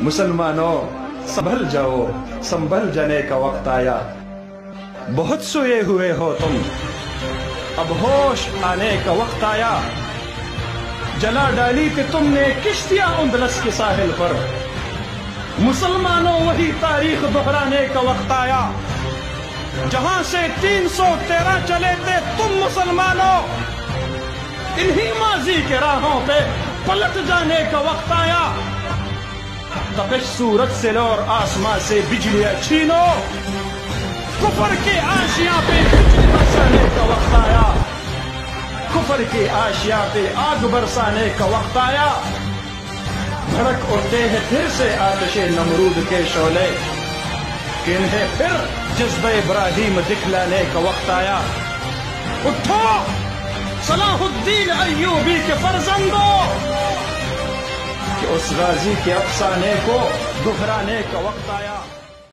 مسلمانوں سنبھل جاؤ، سنبھل جانے کا وقت آیا، بہت سوئے ہوئے ہو تم، اب ہوش آنے کا وقت آیا، جلا ڈالی تھی تم نے کشتیاں اندلس کے ساحل پر، مسلمانوں وہی تاریخ دہرانے کا وقت آیا، جہاں سے 313 چلے تھے تم مسلمانوں، انہی ماضی کے راہوں پہ پلٹ جانے کا وقت آیا، تپش سورج سے لو اور آسمان سے بجلیاں چھینو، کفر کے آشیاں پہ بجلی برسانے کا وقت آیا، کفر کے آشیاں پہ آگ برسانے کا وقت آیا، بھڑک اٹھتے ہیں پھر سے آتش نمرود کے شعلے، کہ انہیں پھر جذبہ ابراہیم دکھلانے کا وقت آیا، اٹھو صلاح الدین ایوبی کے فرزندوں، کہ اس غازی کے افسانے کو دہرانے کا وقت آیا۔